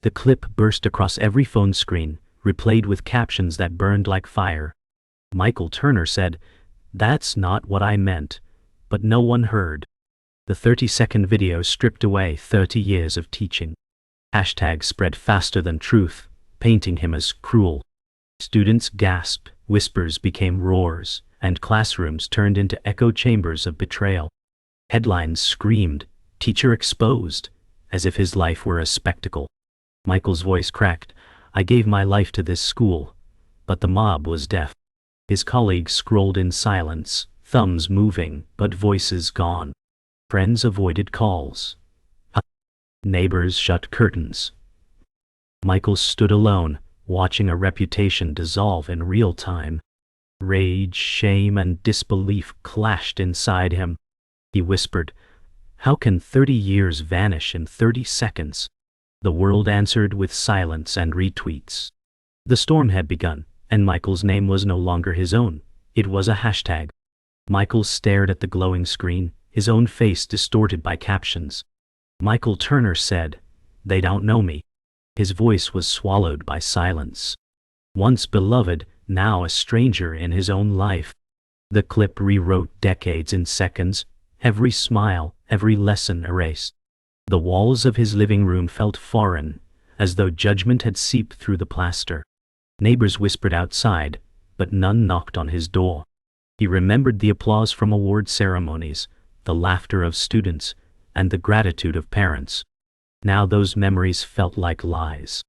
The clip burst across every phone screen, replayed with captions that burned like fire. Michael Turner said, "That's not what I meant," but no one heard. The 30-second video stripped away 30 years of teaching. Hashtags spread faster than truth, painting him as cruel. Students gasped, whispers became roars, and classrooms turned into echo chambers of betrayal. Headlines screamed, "Teacher exposed," as if his life were a spectacle. Michael's voice cracked, "I gave my life to this school." But the mob was deaf. His colleagues scrolled in silence, thumbs moving, but voices gone. Friends avoided calls. Neighbors shut curtains. Michael stood alone, watching a reputation dissolve in real time. Rage, shame, and disbelief clashed inside him. He whispered, "How can 30 years vanish in 30 seconds?" The world answered with silence and retweets. The storm had begun, and Michael's name was no longer his own. It was a hashtag. Michael stared at the glowing screen, his own face distorted by captions. Michael Turner said, "They don't know me." His voice was swallowed by silence. Once beloved, now a stranger in his own life. The clip rewrote decades in seconds, every smile, every lesson erased. The walls of his living room felt foreign, as though judgment had seeped through the plaster. Neighbors whispered outside, but none knocked on his door. He remembered the applause from award ceremonies, the laughter of students, and the gratitude of parents. Now those memories felt like lies.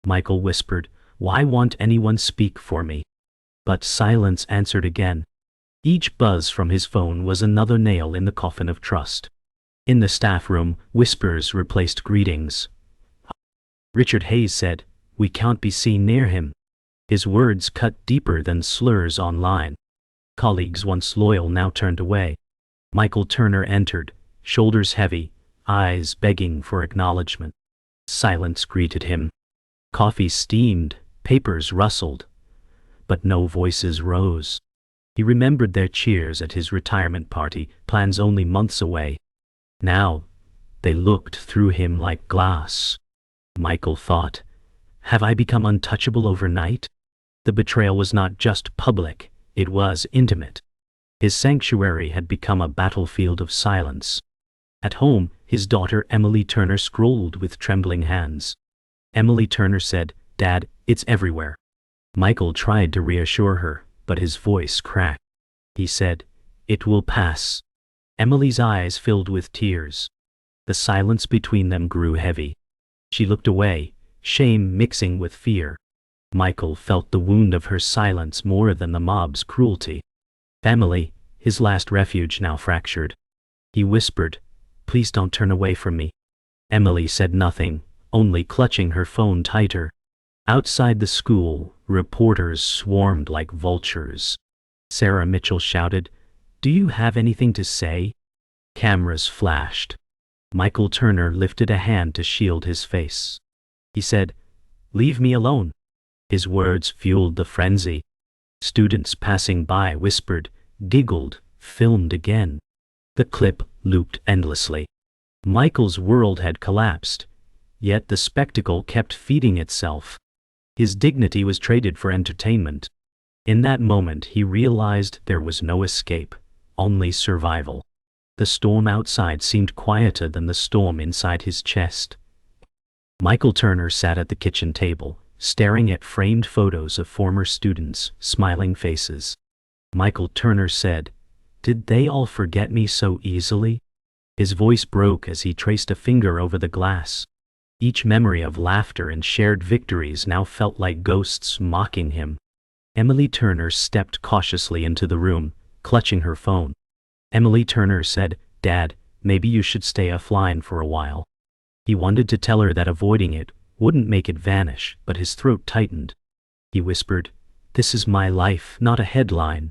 Michael whispered, "Why won't anyone speak for me?" But silence answered again. Each buzz from his phone was another nail in the coffin of trust. In the staff room, whispers replaced greetings. Richard Hayes said, "We can't be seen near him." His words cut deeper than slurs online. Colleagues once loyal now turned away. Michael Turner entered, shoulders heavy, eyes begging for acknowledgement. Silence greeted him. Coffee steamed, papers rustled, but no voices rose. He remembered their cheers at his retirement party, plans only months away. Now, they looked through him like glass. Michael thought, "Have I become untouchable overnight?" The betrayal was not just public, it was intimate. His sanctuary had become a battlefield of silence. At home, his daughter Emily Turner scrolled with trembling hands. Emily Turner said, "Dad, it's everywhere." Michael tried to reassure her, but his voice cracked. He said, "It will pass." Emily's eyes filled with tears. The silence between them grew heavy. She looked away, shame mixing with fear. Michael felt the wound of her silence more than the mob's cruelty. Family, his last refuge, now fractured. He whispered, "Please don't turn away from me." Emily said nothing, only clutching her phone tighter. Outside the school, reporters swarmed like vultures. Sarah Mitchell shouted, "Do you have anything to say?" Cameras flashed. Michael Turner lifted a hand to shield his face. He said, "Leave me alone." His words fueled the frenzy. Students passing by whispered, giggled, filmed again. The clip looped endlessly. Michael's world had collapsed, yet the spectacle kept feeding itself. His dignity was traded for entertainment. In that moment he realized there was no escape, only survival. The storm outside seemed quieter than the storm inside his chest. Michael Turner sat at the kitchen table, staring at framed photos of former students, smiling faces. Michael Turner said, "Did they all forget me so easily?" His voice broke as he traced a finger over the glass. Each memory of laughter and shared victories now felt like ghosts mocking him. Emily Turner stepped cautiously into the room, clutching her phone. Emily Turner said, "Dad, maybe you should stay offline for a while." He wanted to tell her that avoiding it wouldn't make it vanish, but his throat tightened. He whispered, "This is my life, not a headline."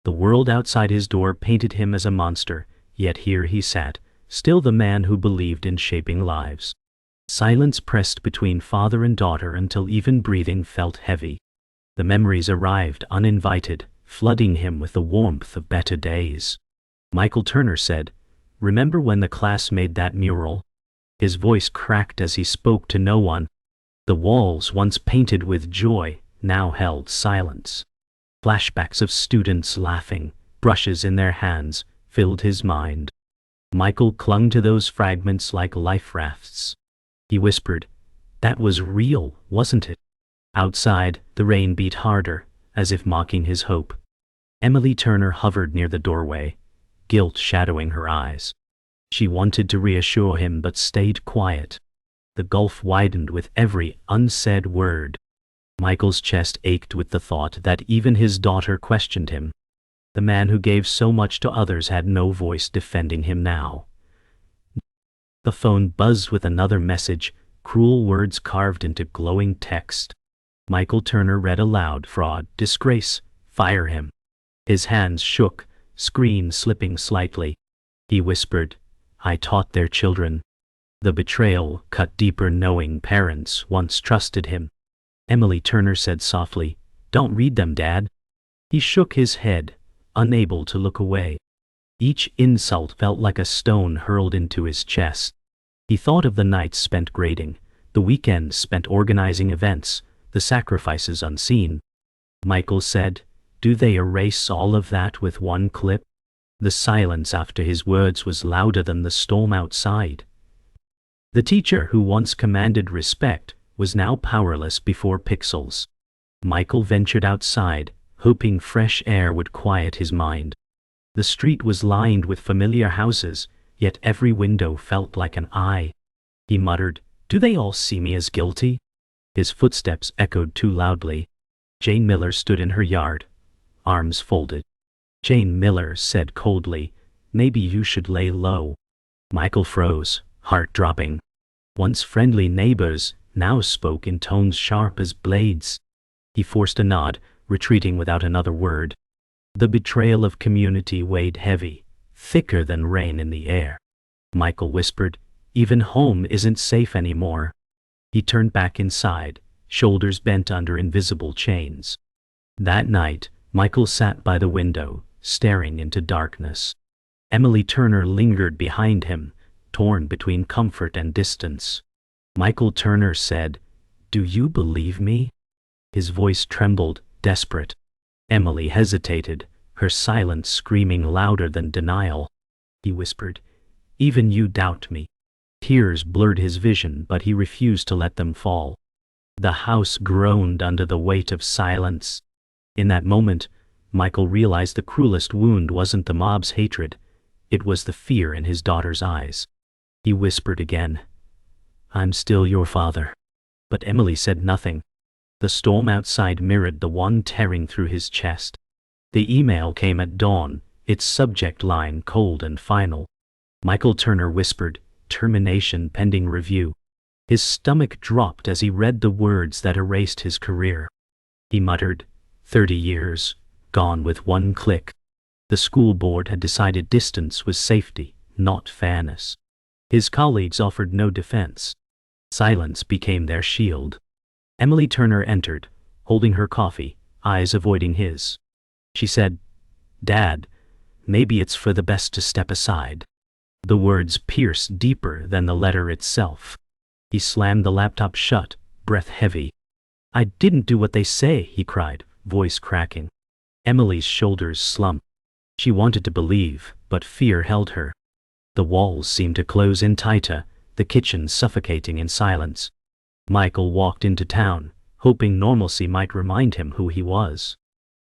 The world outside his door painted him as a monster, yet here he sat, still the man who believed in shaping lives. Silence pressed between father and daughter until even breathing felt heavy. The memories arrived uninvited, flooding him with the warmth of better days. Michael Turner said, "Remember when the class made that mural?" His voice cracked as he spoke to no one, The walls, once painted with joy, now held silence. Flashbacks of students laughing, brushes in their hands, filled his mind. Michael clung to those fragments like life rafts. He whispered, "That was real, wasn't it?" Outside, the rain beat harder, as if mocking his hope. Emily Turner hovered near the doorway, guilt shadowing her eyes. She wanted to reassure him but stayed quiet. The gulf widened with every unsaid word. Michael's chest ached with the thought that even his daughter questioned him. The man who gave so much to others had no voice defending him now. The phone buzzed with another message, cruel words carved into glowing text. Michael Turner read aloud, "Fraud, disgrace, fire him." His hands shook, screen slipping slightly. He whispered, "I taught their children." The betrayal cut deeper, knowing parents once trusted him. Emily Turner said softly, "Don't read them, Dad." He shook his head, unable to look away. Each insult felt like a stone hurled into his chest. He thought of the nights spent grading, the weekends spent organizing events, the sacrifices unseen. Michael said, "Do they erase all of that with one clip?" The silence after his words was louder than the storm outside. The teacher who once commanded respect was now powerless before pixels. Michael ventured outside, hoping fresh air would quiet his mind. The street was lined with familiar houses, yet every window felt like an eye. He muttered, "Do they all see me as guilty?" His footsteps echoed too loudly. Jane Miller stood in her yard, arms folded. Jane Miller said coldly, "Maybe you should lay low." Michael froze, heart dropping. Once friendly neighbors now spoke in tones sharp as blades. He forced a nod, retreating without another word. The betrayal of community weighed heavy, thicker than rain in the air. Michael whispered, "Even home isn't safe anymore." He turned back inside, shoulders bent under invisible chains. That night, Michael sat by the window, staring into darkness. Emily Turner lingered behind him, torn between comfort and distance. Michael Turner said, "Do you believe me?" His voice trembled, desperate. Emily hesitated, her silence screaming louder than denial. He whispered, "Even you doubt me." Tears blurred his vision, but he refused to let them fall. The house groaned under the weight of silence. In that moment, Michael realized the cruelest wound wasn't the mob's hatred, it was the fear in his daughter's eyes. He whispered again, "I'm still your father." But Emily said nothing. The storm outside mirrored the one tearing through his chest. The email came at dawn, its subject line cold and final. Michael Turner whispered, "Termination pending review." His stomach dropped as he read the words that erased his career. He muttered, 30 years, gone with one click. The school board had decided distance was safety, not fairness. His colleagues offered no defense. Silence became their shield. Emily Turner entered, holding her coffee, eyes avoiding his. She said, "Dad, maybe it's for the best to step aside." The words pierced deeper than the letter itself. He slammed the laptop shut, breath heavy. "I didn't do what they say," he cried, voice cracking. Emily's shoulders slumped. She wanted to believe, but fear held her. The walls seemed to close in tighter, the kitchen suffocating in silence. Michael walked into town, hoping normalcy might remind him who he was.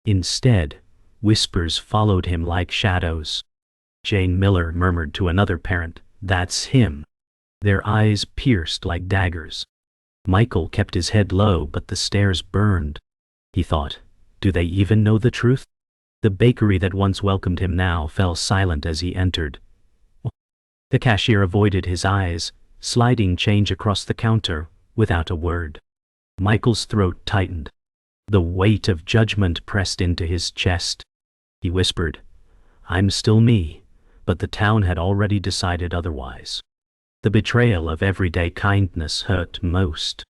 Instead, whispers followed him like shadows. Jane Miller murmured to another parent, "That's him." Their eyes pierced like daggers. Michael kept his head low, but the stares burned. He thought, do they even know the truth? The bakery that once welcomed him now fell silent as he entered. The cashier avoided his eyes, sliding change across the counter, without a word. Michael's throat tightened. The weight of judgment pressed into his chest. He whispered, "I'm still me," but the town had already decided otherwise. The betrayal of everyday kindness hurt most.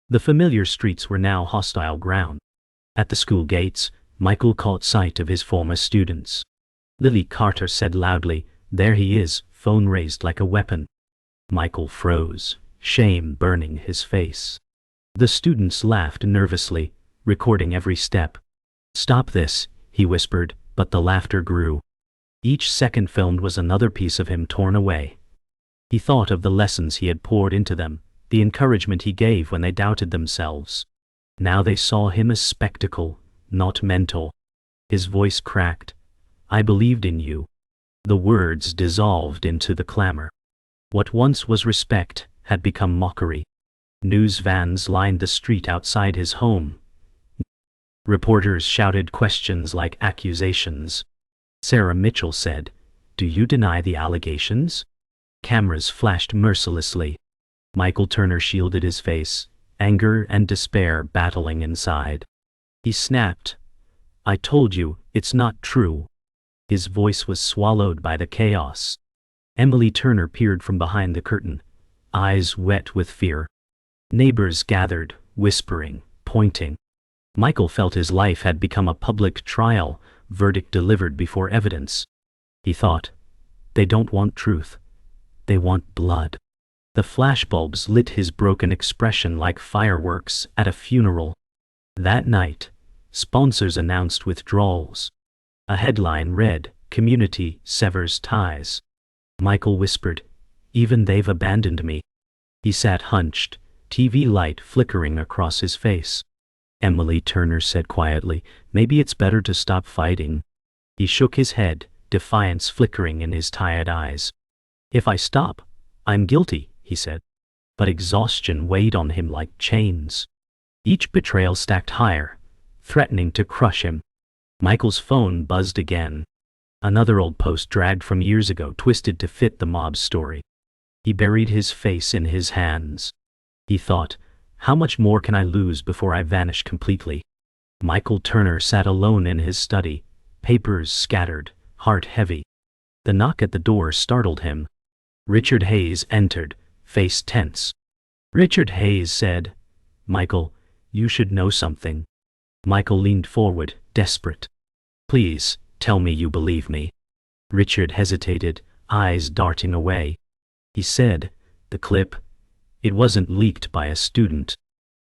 The familiar streets were now hostile ground. At the school gates, Michael caught sight of his former students. Lily Carter said loudly, "There he is," phone raised like a weapon. Michael froze, shame burning his face. The students laughed nervously, recording every step. "Stop this," he whispered, but the laughter grew. Each second filmed was another piece of him torn away. He thought of the lessons he had poured into them, the encouragement he gave when they doubted themselves. Now they saw him as spectacle, not mentor. His voice cracked. "I believed in you." The words dissolved into the clamor. What once was respect had become mockery. News vans lined the street outside his home. Reporters shouted questions like accusations. Sarah Mitchell said, "Do you deny the allegations?" Cameras flashed mercilessly. Michael Turner shielded his face, anger and despair battling inside. He snapped, "I told you, it's not true." His voice was swallowed by the chaos. Emily Turner peered from behind the curtain, eyes wet with fear. Neighbors gathered, whispering, pointing. Michael felt his life had become a public trial, verdict delivered before evidence. He thought, "They don't want truth. They want blood." The flashbulbs lit his broken expression like fireworks at a funeral. That night, sponsors announced withdrawals. A headline read, "Community severs ties." Michael whispered, "Even they've abandoned me." He sat hunched, TV light flickering across his face. Emily Turner said quietly, "Maybe it's better to stop fighting." He shook his head, defiance flickering in his tired eyes. "If I stop, I'm guilty," he said. But exhaustion weighed on him like chains. Each betrayal stacked higher, threatening to crush him. Michael's phone buzzed again. Another old post dragged from years ago, twisted to fit the mob's story. He buried his face in his hands. He thought, "How much more can I lose before I vanish completely?" Michael Turner sat alone in his study, papers scattered, heart heavy. The knock at the door startled him. Richard Hayes entered, face tense. Richard Hayes said, "Michael, you should know something." Michael leaned forward, desperate. "Please, tell me you believe me." Richard hesitated, eyes darting away. He said, "The clip, it wasn't leaked by a student."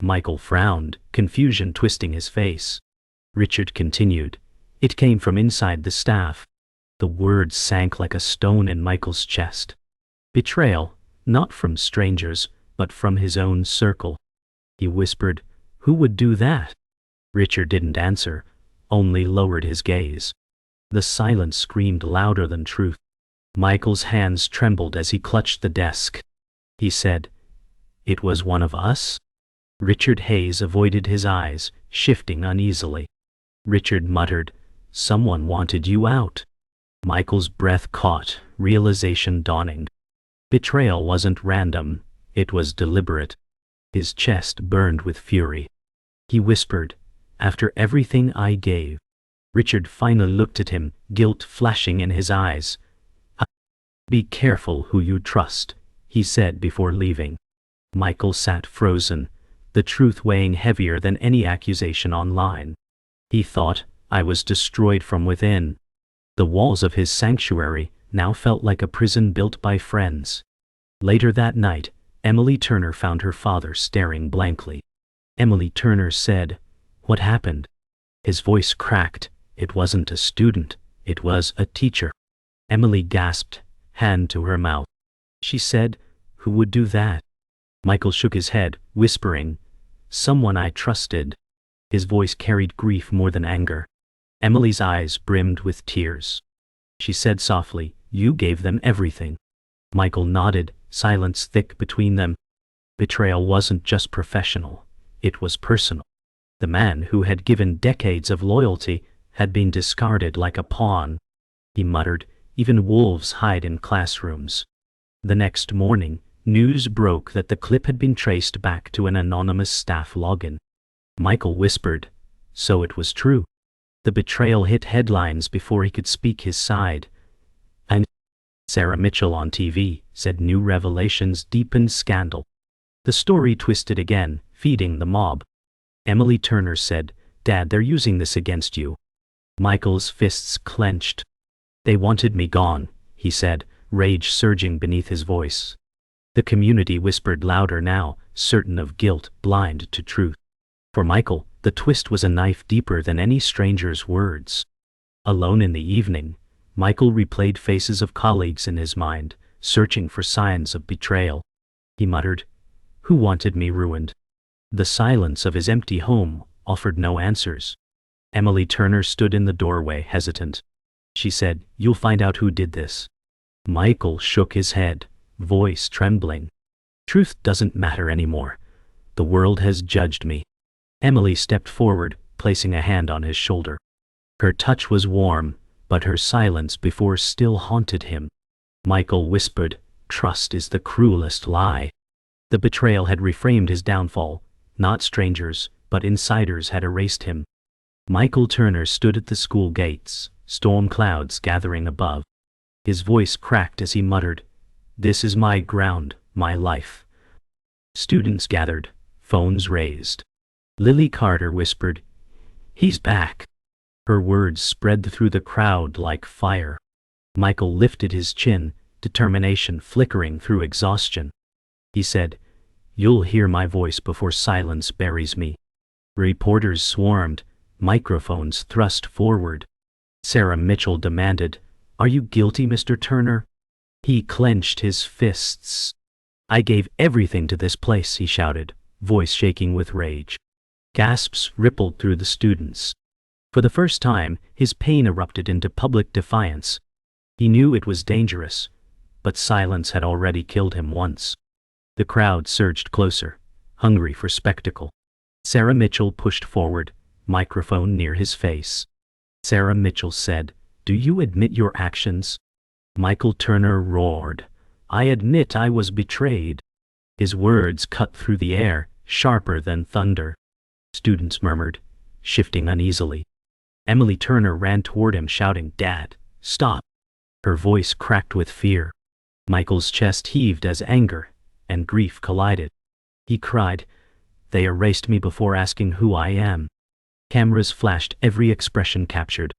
Michael frowned, confusion twisting his face. Richard continued, "It came from inside the staff." The words sank like a stone in Michael's chest. Betrayal, not from strangers, but from his own circle. He whispered, "Who would do that?" Richard didn't answer, only lowered his gaze. The silence screamed louder than truth. Michael's hands trembled as he clutched the desk. He said, "It was one of us?" Richard Hayes avoided his eyes, shifting uneasily. Richard muttered, "Someone wanted you out." Michael's breath caught, realization dawning. Betrayal wasn't random, it was deliberate. His chest burned with fury. He whispered, "After everything I gave." Richard finally looked at him, guilt flashing in his eyes. "Be careful who you trust," he said before leaving. Michael sat frozen, the truth weighing heavier than any accusation online. He thought, "I was destroyed from within." The walls of his sanctuary now felt like a prison built by friends. Later that night, Emily Turner found her father staring blankly. Emily Turner said, "What happened?" His voice cracked. It wasn't a student, it was a teacher. Emily gasped, hand to her mouth. She said, "Who would do that?" Michael shook his head, whispering, "Someone I trusted." His voice carried grief more than anger. Emily's eyes brimmed with tears. She said softly, "You gave them everything." Michael nodded, silence thick between them. Betrayal wasn't just professional, it was personal. The man who had given decades of loyalty had been discarded like a pawn. He muttered, "Even wolves hide in classrooms." The next morning, news broke that the clip had been traced back to an anonymous staff login. Michael whispered, "So it was true." The betrayal hit headlines before he could speak his side. And Sarah Mitchell on TV said new revelations deepened scandal. The story twisted again, feeding the mob. Emily Turner said, "Dad, they're using this against you." Michael's fists clenched. "They wanted me gone," he said, rage surging beneath his voice. The community whispered louder now, certain of guilt, blind to truth. For Michael, the twist was a knife deeper than any stranger's words. Alone in the evening, Michael replayed faces of colleagues in his mind, searching for signs of betrayal. He muttered, "Who wanted me ruined?" The silence of his empty home offered no answers. Emily Turner stood in the doorway, hesitant. She said, "You'll find out who did this." Michael shook his head, voice trembling. "Truth doesn't matter anymore. The world has judged me." Emily stepped forward, placing a hand on his shoulder. Her touch was warm, but her silence before still haunted him. Michael whispered, "Trust is the cruelest lie." The betrayal had reframed his downfall. Not strangers, but insiders had erased him. Michael Turner stood at the school gates, storm clouds gathering above. His voice cracked as he muttered, "This is my ground, my life." Students gathered, phones raised. Lily Carter whispered, "He's back." Her words spread through the crowd like fire. Michael lifted his chin, determination flickering through exhaustion. He said, "You'll hear my voice before silence buries me." Reporters swarmed, microphones thrust forward. Sarah Mitchell demanded, "Are you guilty, Mr. Turner?" He clenched his fists. "I gave everything to this place," he shouted, voice shaking with rage. Gasps rippled through the students. For the first time, his pain erupted into public defiance. He knew it was dangerous, but silence had already killed him once. The crowd surged closer, hungry for spectacle. Sarah Mitchell pushed forward, microphone near his face. Sarah Mitchell said, "Do you admit your actions?" Michael Turner roared, "I admit I was betrayed." His words cut through the air, sharper than thunder. Students murmured, shifting uneasily. Emily Turner ran toward him shouting, "Dad, stop!" Her voice cracked with fear. Michael's chest heaved as anger and grief collided. He cried, "They erased me before asking who I am." Cameras flashed, every expression captured.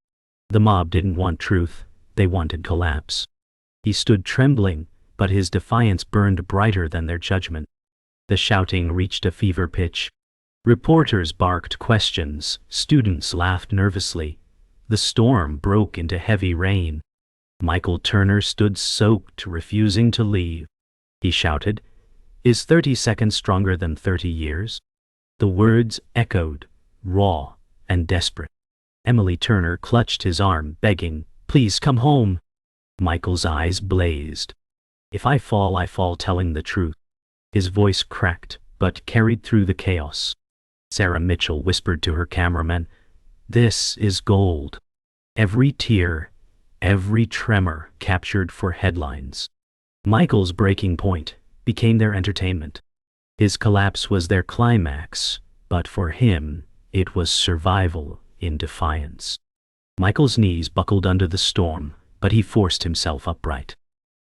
The mob didn't want truth, they wanted collapse. He stood trembling, but his defiance burned brighter than their judgment. The shouting reached a fever pitch. Reporters barked questions, students laughed nervously. The storm broke into heavy rain. Michael Turner stood soaked, refusing to leave. He shouted, "Is 30 seconds stronger than 30 years?" The words echoed, raw and desperate. Emily Turner clutched his arm, begging, "Please come home." Michael's eyes blazed. "If I fall telling the truth." His voice cracked, but carried through the chaos. Sarah Mitchell whispered to her cameraman, "This is gold." Every tear, every tremor captured for headlines. Michael's breaking point became their entertainment. His collapse was their climax, but for him, it was survival in defiance. Michael's knees buckled under the storm, but he forced himself upright.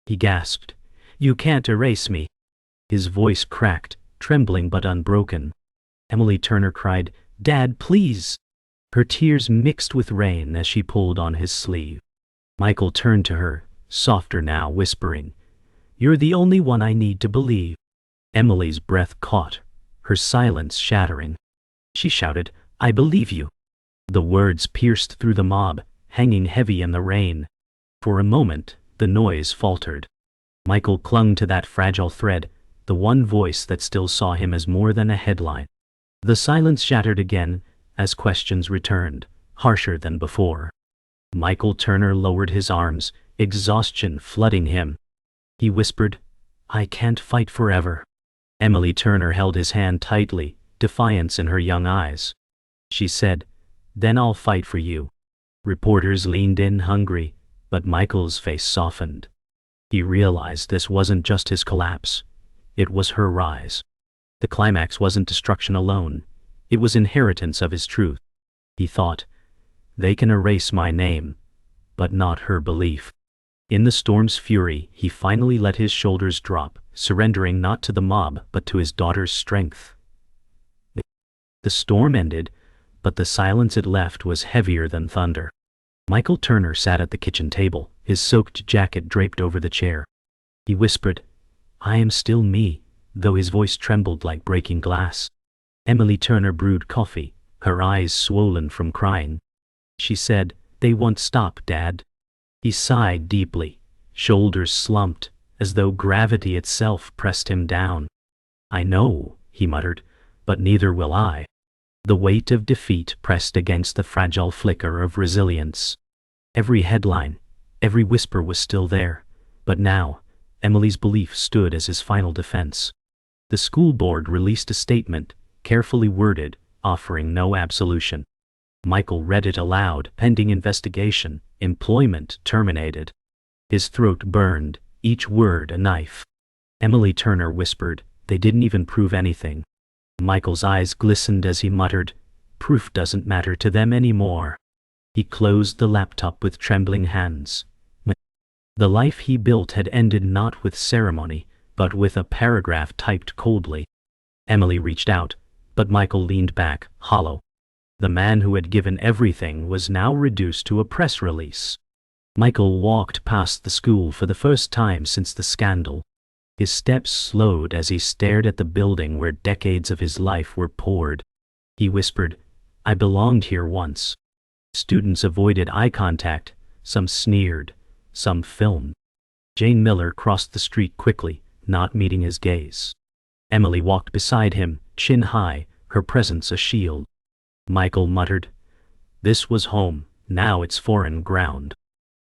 He gasped, "You can't erase me." His voice cracked, trembling but unbroken. Emily Turner cried, "Dad, please." Her tears mixed with rain as she pulled on his sleeve. Michael turned to her, softer now, whispering, "You're the only one I need to believe." Emily's breath caught, her silence shattering. She shouted, "I believe you." The words pierced through the mob, hanging heavy in the rain. For a moment, the noise faltered. Michael clung to that fragile thread, the one voice that still saw him as more than a headline. The silence shattered again as questions returned, harsher than before. Michael Turner lowered his arms, exhaustion flooding him. He whispered, "I can't fight forever." Emily Turner held his hand tightly, defiance in her young eyes. She said, "Then I'll fight for you." Reporters leaned in hungry, but Michael's face softened. He realized this wasn't just his collapse, it was her rise. The climax wasn't destruction alone, it was inheritance of his truth. He thought, "They can erase my name, but not her belief." In the storm's fury, he finally let his shoulders drop, surrendering not to the mob but to his daughter's strength. The storm ended, but the silence it left was heavier than thunder. Michael Turner sat at the kitchen table, his soaked jacket draped over the chair. He whispered, "I am still me, though his voice trembled like breaking glass. Emily Turner brewed coffee, her eyes swollen from crying. She said, "They won't stop, Dad." He sighed deeply, shoulders slumped, as though gravity itself pressed him down. "I know," he muttered, "but neither will I." The weight of defeat pressed against the fragile flicker of resilience. Every headline, every whisper was still there, but now, Emily's belief stood as his final defense. The school board released a statement, carefully worded, offering no absolution. Michael read it aloud. "Pending investigation, employment terminated." His throat burned, each word a knife. Emily Turner whispered, "They didn't even prove anything." Michael's eyes glistened as he muttered, "Proof doesn't matter to them anymore." He closed the laptop with trembling hands. The life he built had ended not with ceremony, but with a paragraph typed coldly. Emily reached out, but Michael leaned back, hollow. The man who had given everything was now reduced to a press release. Michael walked past the school for the first time since the scandal. His steps slowed as he stared at the building where decades of his life were poured. He whispered, "I belonged here once." Students avoided eye contact, some sneered, some filmed. Jane Miller crossed the street quickly, not meeting his gaze. Emily walked beside him, chin high, her presence a shield. Michael muttered, "This was home, now it's foreign ground."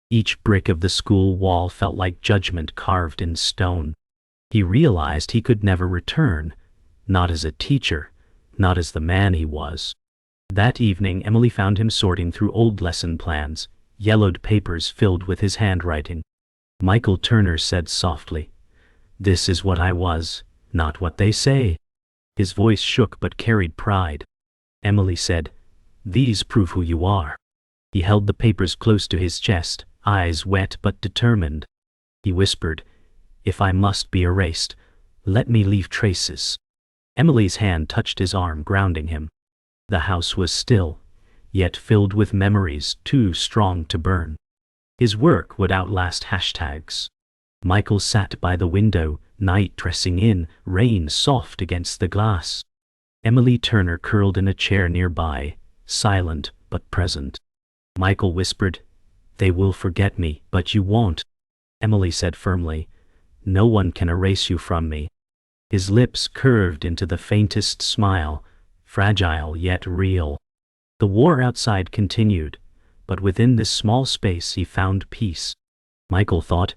Each brick of the school wall felt like judgment carved in stone. He realized he could never return, not as a teacher, not as the man he was. That evening Emily found him sorting through old lesson plans, yellowed papers filled with his handwriting. Michael Turner said softly, "This is what I was, not what they say." His voice shook but carried pride. Emily said, "These prove who you are." He held the papers close to his chest, eyes wet but determined. He whispered, "If I must be erased, let me leave traces." Emily's hand touched his arm, grounding him. The house was still, yet filled with memories too strong to burn. His work would outlast hashtags. Michael sat by the window, night dressing in, rain soft against the glass. Emily Turner curled in a chair nearby, silent but present. Michael whispered, "They will forget me, but you won't." Emily said firmly, "No one can erase you from me." His lips curved into the faintest smile, fragile yet real. The war outside continued, but within this small space he found peace. Michael thought,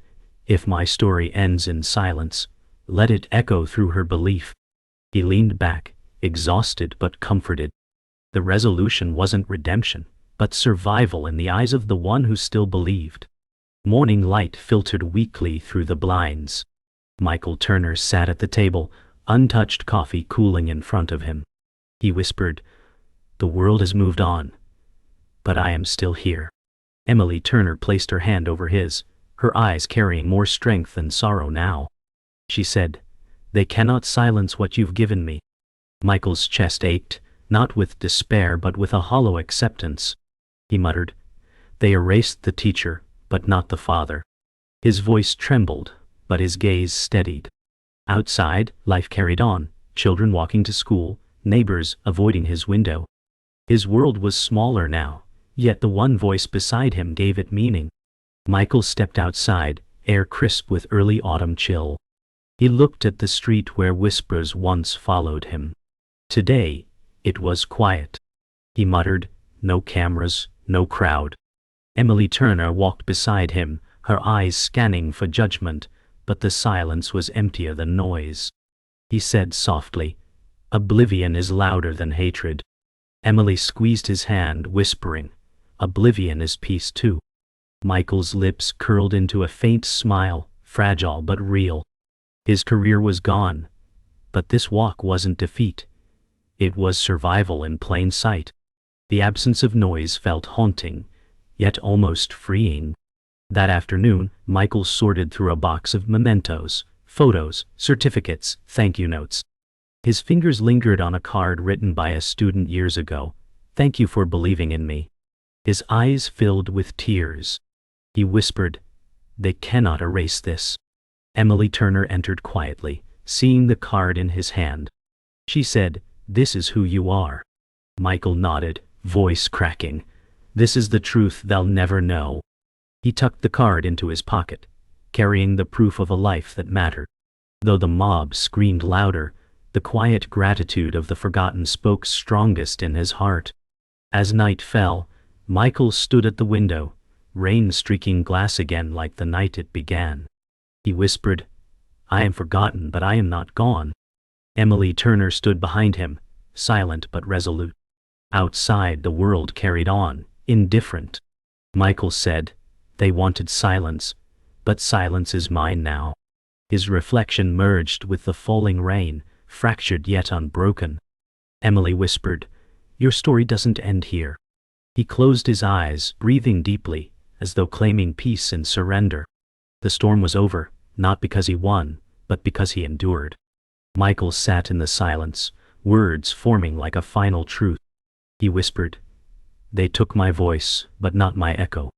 if my story ends in silence, let it echo through her belief. He leaned back, exhausted but comforted. The resolution wasn't redemption, but survival in the eyes of the one who still believed. Morning light filtered weakly through the blinds. Michael Turner sat at the table, untouched coffee cooling in front of him. He whispered, "The world has moved on, but I am still here." Emily Turner placed her hand over his, her eyes carrying more strength than sorrow now. She said, "They cannot silence what you've given me." Michael's chest ached, not with despair but with a hollow acceptance. He muttered, "They erased the teacher, but not the father." His voice trembled, but his gaze steadied. Outside, life carried on, children walking to school, neighbors avoiding his window. His world was smaller now, yet the one voice beside him gave it meaning. Michael stepped outside, air crisp with early autumn chill. He looked at the street where whispers once followed him. Today, it was quiet. He muttered, "No cameras, no crowd." Emily Turner walked beside him, her eyes scanning for judgment, but the silence was emptier than noise. He said softly, "Oblivion is louder than hatred." Emily squeezed his hand, whispering, "Oblivion is peace too." Michael's lips curled into a faint smile, fragile but real. His career was gone, but this walk wasn't defeat. It was survival in plain sight. The absence of noise felt haunting, yet almost freeing. That afternoon, Michael sorted through a box of mementos, photos, certificates, thank you notes. His fingers lingered on a card written by a student years ago, "Thank you for believing in me." His eyes filled with tears. He whispered, "They cannot erase this." Emily Turner entered quietly, seeing the card in his hand. She said, "This is who you are." Michael nodded, voice cracking. "This is the truth they'll never know." He tucked the card into his pocket, carrying the proof of a life that mattered. Though the mob screamed louder, the quiet gratitude of the forgotten spoke strongest in his heart. As night fell, Michael stood at the window, rain streaking glass again like the night it began. He whispered, "I am forgotten, but I am not gone." Emily Turner stood behind him, silent but resolute. Outside, the world carried on, indifferent. Michael said, "They wanted silence, but silence is mine now." His reflection merged with the falling rain, fractured yet unbroken. Emily whispered, "Your story doesn't end here." He closed his eyes, breathing deeply, as though claiming peace and surrender. The storm was over, not because he won, but because he endured. Michael sat in the silence, words forming like a final truth. He whispered, "They took my voice, but not my echo."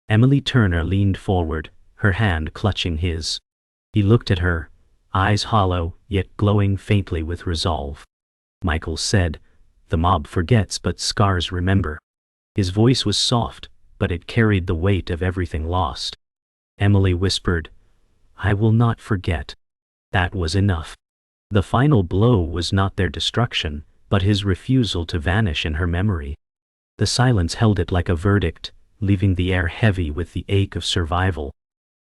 Emily Turner leaned forward, her hand clutching his. He looked at her, eyes hollow, yet glowing faintly with resolve. Michael said, "The mob forgets, but scars remember." His voice was soft, but it carried the weight of everything lost. Emily whispered, "I will not forget." That was enough. The final blow was not their destruction, but his refusal to vanish in her memory. The silence held it like a verdict, leaving the air heavy with the ache of survival.